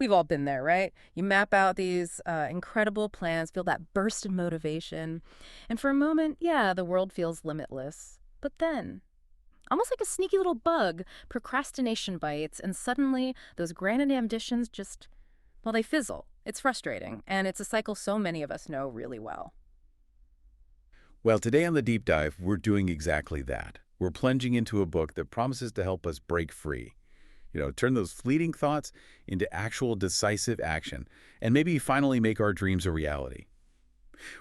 We've all been there, right? You map out these incredible plans, feel that burst of motivation. And for a moment, yeah, the world feels limitless. But then, almost like a sneaky little bug, procrastination bites, and suddenly those grand ambitions just, well, they fizzle. It's frustrating, and it's a cycle so many of us know really well. Well, today on the deep dive, we're doing exactly that. We're plunging into a book that promises to help us break free. Turn those fleeting thoughts into actual decisive action, and maybe finally make our dreams a reality.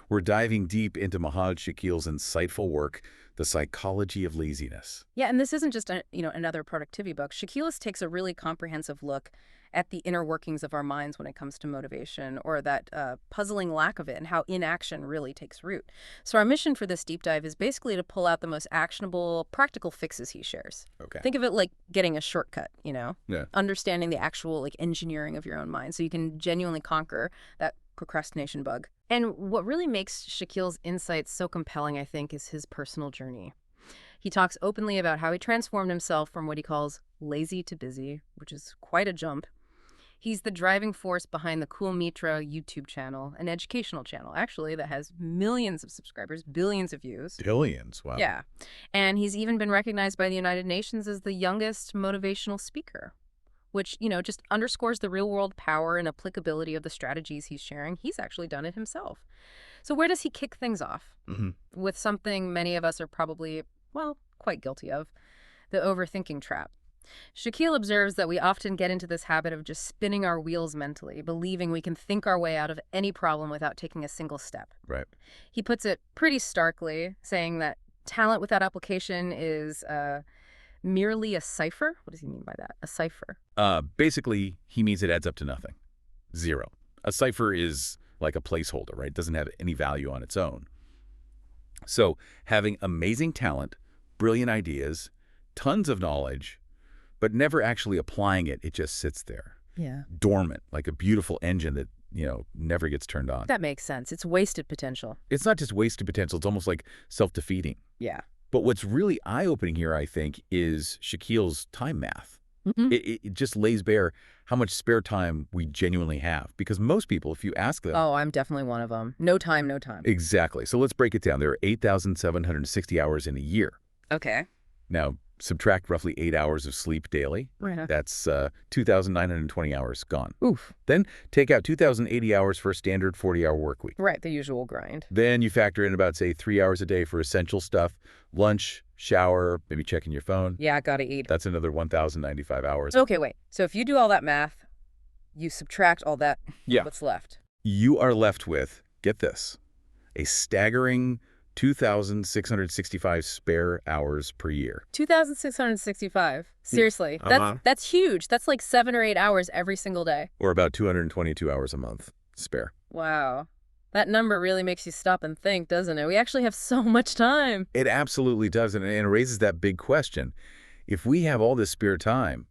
We're diving deep into Mahad Shakil's insightful work, The Psychology of Laziness. Yeah, and this isn't just another productivity book. Shakilis takes a really comprehensive look at the inner workings of our minds when it comes to motivation, or that puzzling lack of it, and how inaction really takes root. So our mission for this deep dive is basically to pull out the most actionable, practical fixes he shares. Okay. Think of it like getting a shortcut, Yeah. understanding the actual engineering of your own mind so you can genuinely conquer that procrastination bug. And what really makes Shakil's insights so compelling, I think, is his personal journey. He talks openly about how he transformed himself from what he calls lazy to busy, which is quite a jump. He's the driving force behind the Cool Mitra YouTube channel, an educational channel, actually, that has millions of subscribers, billions of views. Billions, wow. Yeah. And he's even been recognized by the United Nations as the youngest motivational speaker, which, just underscores the real-world power and applicability of the strategies he's sharing. He's actually done it himself. So where does he kick things off? With something many of us are probably, well, quite guilty of, the overthinking trap. Shakil observes that we often get into this habit of just spinning our wheels mentally, believing we can think our way out of any problem without taking a single step. Right. He puts it pretty starkly, saying that talent without application is merely a cipher. What does he mean by that? A cipher. Basically, he means it adds up to nothing. Zero. A cipher is like a placeholder, right? It doesn't have any value on its own. So having amazing talent, brilliant ideas, tons of knowledge, but never actually applying it, it just sits there. Yeah. Dormant, like a beautiful engine that, never gets turned on. That makes sense. It's wasted potential. It's not just wasted potential, it's almost like self-defeating. Yeah. But what's really eye-opening here, I think, is Shakil's time math. It just lays bare how much spare time we genuinely have. Because most people, if you ask them... Oh, I'm definitely one of them. No time, no time. Exactly. So let's break it down. There are 8,760 hours in a year. Okay. Now, subtract roughly 8 hours of sleep daily. Right. That's 2,920 hours gone. Oof. Then take out 2,080 hours for a standard 40-hour work week. Right, the usual grind. Then you factor in about, say, 3 hours a day for essential stuff, lunch, shower, maybe checking your phone. Yeah, gotta eat. That's another 1,095 hours. Okay, wait. So if you do all that math, you subtract all that, Yeah. what's left? You are left with, get this, a staggering 2,665 spare hours per year. 2,665. Seriously. That's huge. That's like 7 or 8 hours every single day. Or about 222 hours a month spare. Wow. That number really makes you stop and think, doesn't it? We actually have so much time. It absolutely does, and it raises that big question. If we have all this spare time,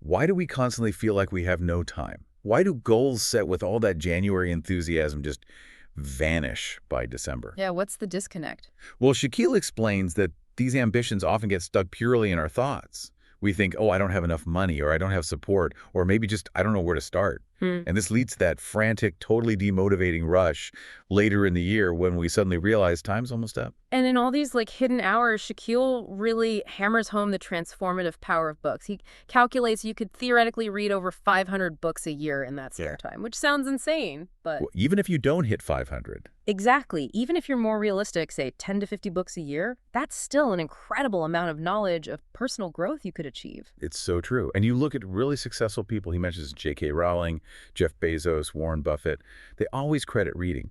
why do we constantly feel like we have no time? Why do goals set with all that January enthusiasm just vanish by December? Yeah, what's the disconnect? Well, Shakil explains that these ambitions often get stuck purely in our thoughts. We think, oh, I don't have enough money, or I don't have support, or maybe just I don't know where to start. And this leads to that frantic, totally demotivating rush later in the year when we suddenly realize time's almost up. And in all these hidden hours, Shakil really hammers home the transformative power of books. He calculates you could theoretically read over 500 books a year in that spare time, which sounds insane, but... Well, even if you don't hit 500. Exactly. Even if you're more realistic, say 10 to 50 books a year, that's still an incredible amount of knowledge, of personal growth you could achieve. It's so true. And you look at really successful people. He mentions J.K. Rowling, Jeff Bezos, Warren Buffett. They always credit reading.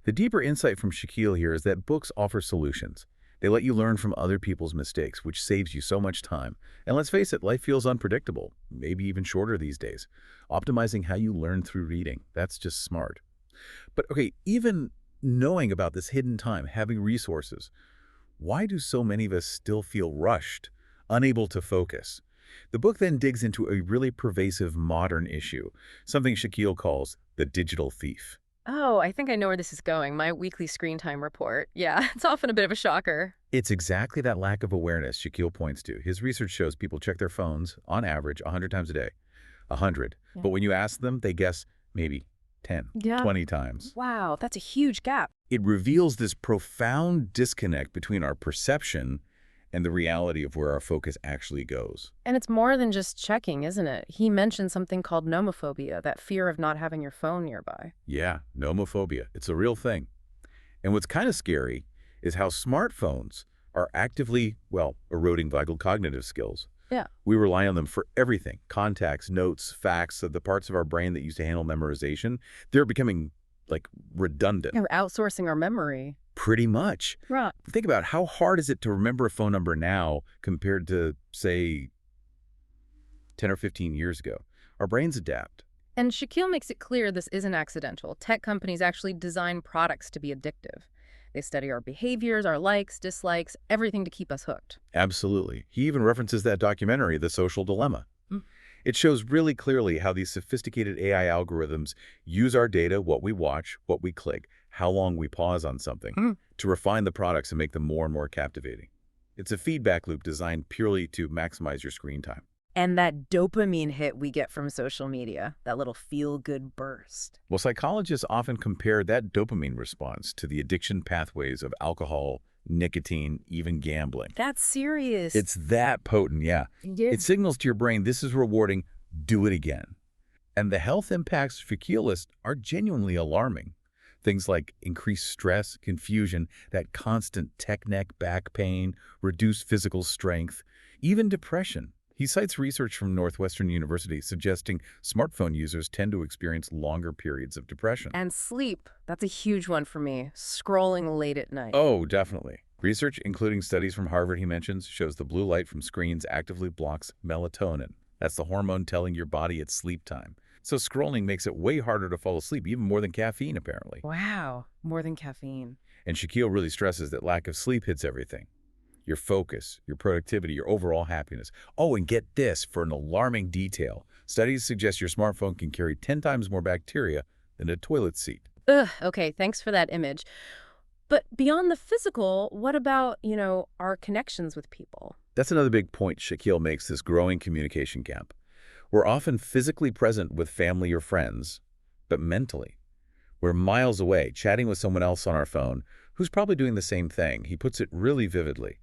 The deeper insight from Shakil here is that books offer solutions. They let you learn from other people's mistakes, which saves you so much time. And let's face it, life feels unpredictable, maybe even shorter these days. Optimizing how you learn through reading, that's just smart. But okay, even knowing about this hidden time, having resources, why do so many of us still feel rushed, unable to focus? The book then digs into a really pervasive modern issue, something Shakil calls the digital thief. Oh, I think I know where this is going. My weekly screen time report. Yeah, it's often a bit of a shocker. It's exactly that lack of awareness Shakil points to. His research shows people check their phones, on average, 100 times a day. 100. Yeah. But when you ask them, they guess maybe 10, Yeah. 20 times. Wow, that's a huge gap. It reveals this profound disconnect between our perception and the reality of where our focus actually goes. And it's more than just checking, isn't it? He mentioned something called nomophobia, that fear of not having your phone nearby. Yeah, nomophobia. It's a real thing. And what's kind of scary is how smartphones are actively, well, eroding vital cognitive skills. Yeah. We rely on them for everything. Contacts, notes, facts, the parts of our brain that used to handle memorization, they're becoming, like, redundant. We're outsourcing our memory. Pretty much. Right. Think about how hard is it to remember a phone number now compared to, say, 10 or 15 years ago. Our brains adapt. And Shaquille makes it clear this isn't accidental. Tech companies actually design products to be addictive. They study our behaviors, our likes, dislikes, everything to keep us hooked. Absolutely. He even references that documentary, The Social Dilemma. Mm. It shows really clearly how these sophisticated AI algorithms use our data, what we watch, what we click, how long we pause on something, to refine the products and make them more and more captivating. It's a feedback loop designed purely to maximize your screen time. And that dopamine hit we get from social media, that little feel-good burst. Well, psychologists often compare that dopamine response to the addiction pathways of alcohol, nicotine, even gambling. That's serious. It's that potent, yeah. Yeah. It signals to your brain, this is rewarding, do it again. And the health impacts for lists are genuinely alarming. Things like increased stress, confusion, that constant tech neck back pain, reduced physical strength, even depression. He cites research from Northwestern University suggesting smartphone users tend to experience longer periods of depression. And sleep, that's a huge one for me. Scrolling late at night. Oh, definitely. Research, including studies from Harvard he mentions, shows the blue light from screens actively blocks melatonin. That's the hormone telling your body it's sleep time. So scrolling makes it way harder to fall asleep, even more than caffeine, apparently. Wow, more than caffeine. And Shaquille really stresses that lack of sleep hits everything. Your focus, your productivity, your overall happiness. Oh, and get this, for an alarming detail. Studies suggest your smartphone can carry 10 times more bacteria than a toilet seat. Ugh, okay, thanks for that image. But beyond the physical, what about, our connections with people? That's another big point Shaquille makes, this growing communication gap. We're often physically present with family or friends, but mentally, we're miles away, chatting with someone else on our phone who's probably doing the same thing. He puts it really vividly.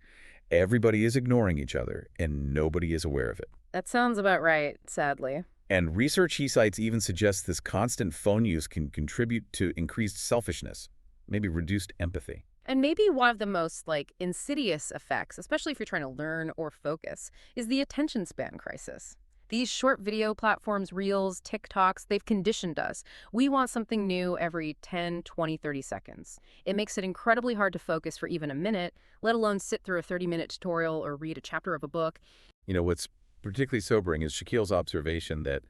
Everybody is ignoring each other, and nobody is aware of it. That sounds about right, sadly. And research he cites even suggests this constant phone use can contribute to increased selfishness, maybe reduced empathy. And maybe one of the most, insidious effects, especially if you're trying to learn or focus, is the attention span crisis. These short video platforms, Reels, TikToks, they've conditioned us. We want something new every 10, 20, 30 seconds. It makes it incredibly hard to focus for even a minute, let alone sit through a 30-minute tutorial or read a chapter of a book. What's particularly sobering is Shaquille's observation that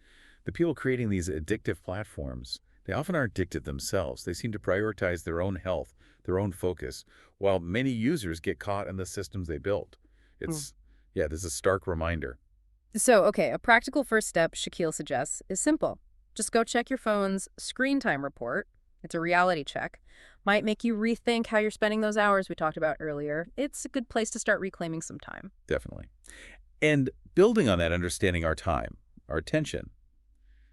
the people creating these addictive platforms, they often aren't addicted themselves. They seem to prioritize their own health, their own focus, while many users get caught in the systems they built. This is a stark reminder. So, okay, a practical first step, Shaquille suggests, is simple. Just go check your phone's screen time report. It's a reality check. Might make you rethink how you're spending those hours we talked about earlier. It's a good place to start reclaiming some time. Definitely. And building on that, understanding our time, our attention,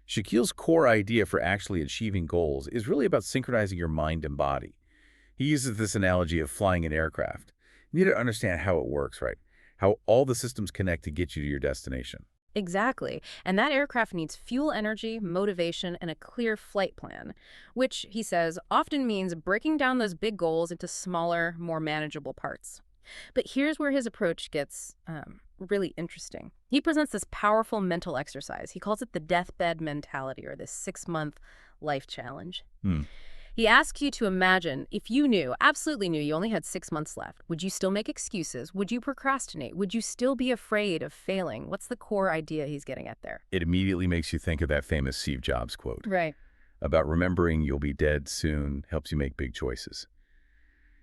Shaquille's core idea for actually achieving goals is really about synchronizing your mind and body. He uses this analogy of flying an aircraft. You need to understand how it works, right? How all the systems connect to get you to your destination. Exactly. And that aircraft needs fuel energy, motivation, and a clear flight plan, which, he says, often means breaking down those big goals into smaller, more manageable parts. But here's where his approach gets really interesting. He presents this powerful mental exercise. He calls it the deathbed mentality, or this 6-month life challenge. He asks you to imagine if you knew, absolutely knew, you only had 6 months left. Would you still make excuses? Would you procrastinate? Would you still be afraid of failing? What's the core idea he's getting at there? It immediately makes you think of that famous Steve Jobs quote. Right. About remembering you'll be dead soon helps you make big choices.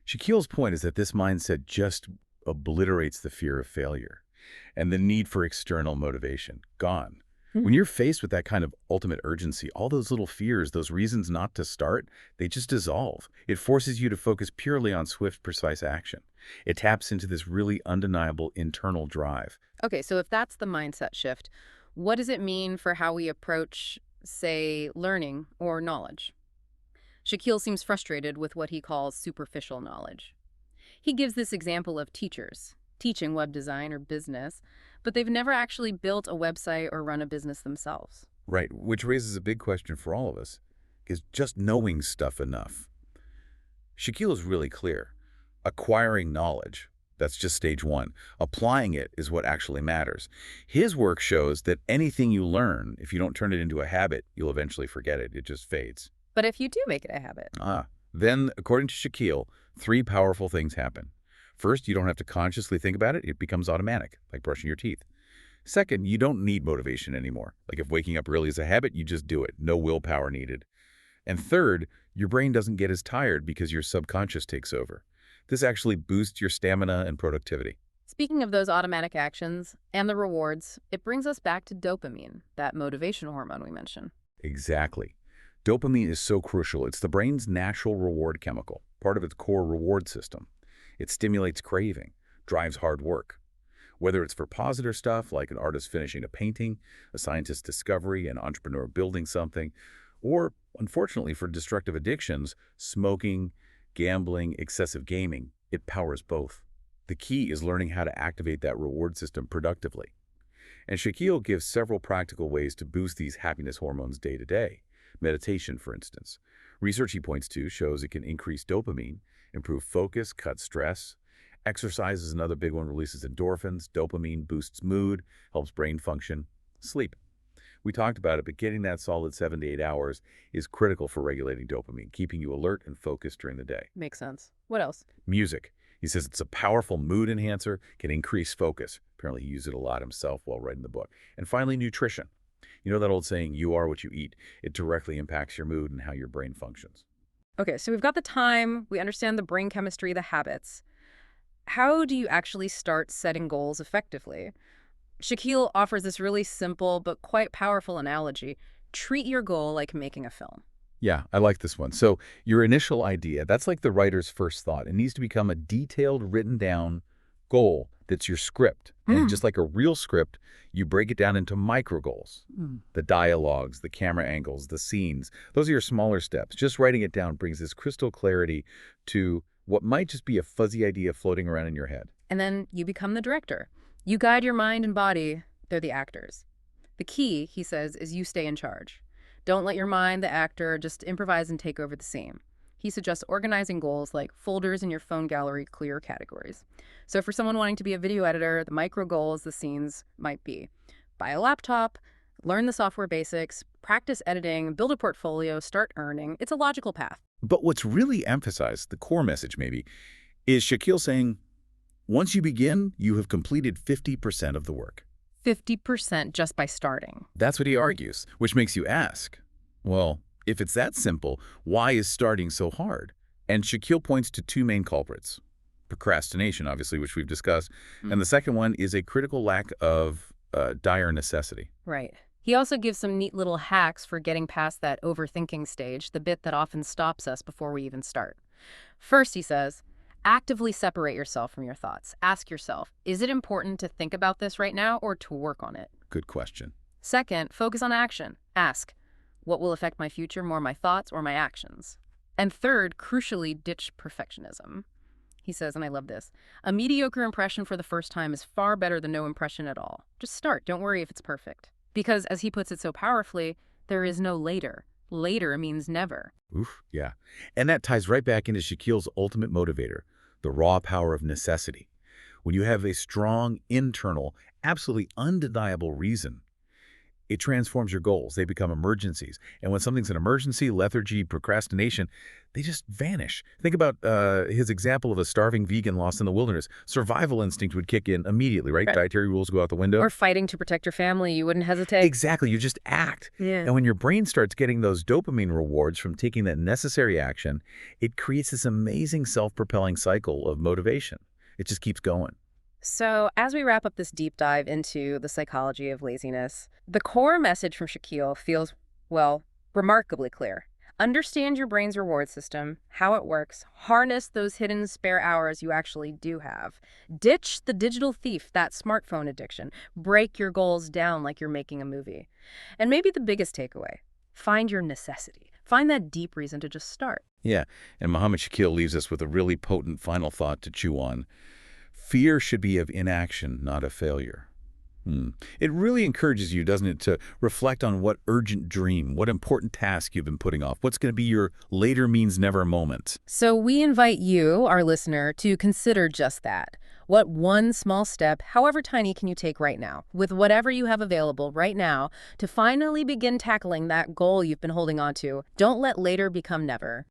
Shaquille's point is that this mindset just obliterates the fear of failure and the need for external motivation. Gone. When you're faced with that kind of ultimate urgency, all those little fears, those reasons not to start, they just dissolve. It forces you to focus purely on swift, precise action. It taps into this really undeniable internal drive. Okay, so if that's the mindset shift, What does it mean for how we approach, say, learning or knowledge? Shaquille seems frustrated with what he calls superficial knowledge. He gives this example of teachers teaching web design or business, but they've never actually built a website or run a business themselves. Right, which raises a big question for all of us. Is just knowing stuff enough? Shaquille is really clear. Acquiring knowledge, that's just stage one. Applying it is what actually matters. His work shows that anything you learn, if you don't turn it into a habit, you'll eventually forget it. It just fades. But if you do make it a habit, Then, according to Shaquille, three powerful things happen. First, you don't have to consciously think about it. It becomes automatic, like brushing your teeth. Second, you don't need motivation anymore. Like if waking up early is a habit, you just do it. No willpower needed. And third, your brain doesn't get as tired because your subconscious takes over. This actually boosts your stamina and productivity. speaking of those automatic actions and the rewards, it brings us back to dopamine, that motivation hormone we mentioned. Exactly. Dopamine is so crucial. It's the brain's natural reward chemical, part of its core reward system. It stimulates craving, drives hard work. Whether it's for positive stuff, like an artist finishing a painting, a scientist's discovery, an entrepreneur building something, or, unfortunately, for destructive addictions, smoking, gambling, excessive gaming, it powers both. The key is learning how to activate that reward system productively. And Shaquille gives several practical ways to boost these happiness hormones day to day. Meditation, for instance. Research he points to shows it can increase dopamine, improve focus, cut stress. Exercise is another big one, releases endorphins. Dopamine boosts mood, helps brain function. Sleep. We talked about it, but getting that solid 7 to 8 hours is critical for regulating dopamine, keeping you alert and focused during the day. Makes sense. What else? Music. He says it's a powerful mood enhancer, can increase focus. Apparently he used it a lot himself while writing the book. And finally, nutrition. You know that old saying, you are what you eat. It directly impacts your mood and how your brain functions. Okay, so we've got the time, we understand the brain chemistry, the habits. How do you actually start setting goals effectively? Shaquille offers this really simple but quite powerful analogy. Treat your goal like making a film. Yeah, I like this one. So your initial idea, that's like the writer's first thought. It needs to become a detailed, written down goal that's your script. And just like a real script, you break it down into micro goals. The dialogues, the camera angles, the scenes. Those are your smaller steps. Just writing it down brings this crystal clarity to what might just be a fuzzy idea floating around in your head. And then you become the director. You guide your mind and body. They're the actors. The key, he says, is you stay in charge. Don't let your mind, the actor, just improvise and take over the scene. He suggests organizing goals like folders in your phone gallery, clear categories. So for someone wanting to be a video editor, the micro goals, the scenes might be buy a laptop, learn the software basics, practice editing, build a portfolio, start earning. It's a logical path. But what's really emphasized, the core message maybe, is Shaquille saying, once you begin, you have completed 50% of the work. 50% just by starting. That's what he argues, which makes you ask, well, if it's that simple, why is starting so hard? And Shaquille points to two main culprits. Procrastination, obviously, which we've discussed. And the second one is a critical lack of dire necessity. Right. He also gives some neat little hacks for getting past that overthinking stage, the bit that often stops us before we even start. First, he says, actively separate yourself from your thoughts. Ask yourself, is it important to think about this right now or to work on it? Good question. Second, focus on action. Ask, what will affect my future, more my thoughts or my actions? And third, crucially, ditch perfectionism. He says, and I love this, a mediocre impression for the first time is far better than no impression at all. Just start. Don't worry if it's perfect. Because, as he puts it so powerfully, there is no later. Later means never. Oof, yeah. And that ties right back into Shaquille's ultimate motivator, the raw power of necessity. When you have a strong, internal, absolutely undeniable reason, it transforms your goals. They become emergencies. And when something's an emergency, lethargy, procrastination, they just vanish. Think about his example of a starving vegan lost in the wilderness. Survival instinct would kick in immediately, right? Dietary rules go out the window. Or fighting to protect your family, you wouldn't hesitate. Exactly. You just act. Yeah. And when your brain starts getting those dopamine rewards from taking that necessary action, it creates this amazing self-propelling cycle of motivation. It just keeps going. So, as we wrap up this deep dive into the psychology of laziness, the core message from Shaquille feels, well, remarkably clear. Understand your brain's reward system, how it works, harness those hidden spare hours you actually do have. Ditch the digital thief, that smartphone addiction. Break your goals down like you're making a movie. And maybe the biggest takeaway, find your necessity. Find that deep reason to just start. Yeah, and Muhammad Shakil leaves us with a really potent final thought to chew on. Fear should be of inaction, not of failure. It really encourages you, doesn't it, to reflect on what urgent dream, what important task you've been putting off, what's going to be your later means never moment. So we invite you, our listener, to consider just that. What one small step, however tiny, can you take right now, with whatever you have available right now, to finally begin tackling that goal you've been holding on to? Don't let later become never.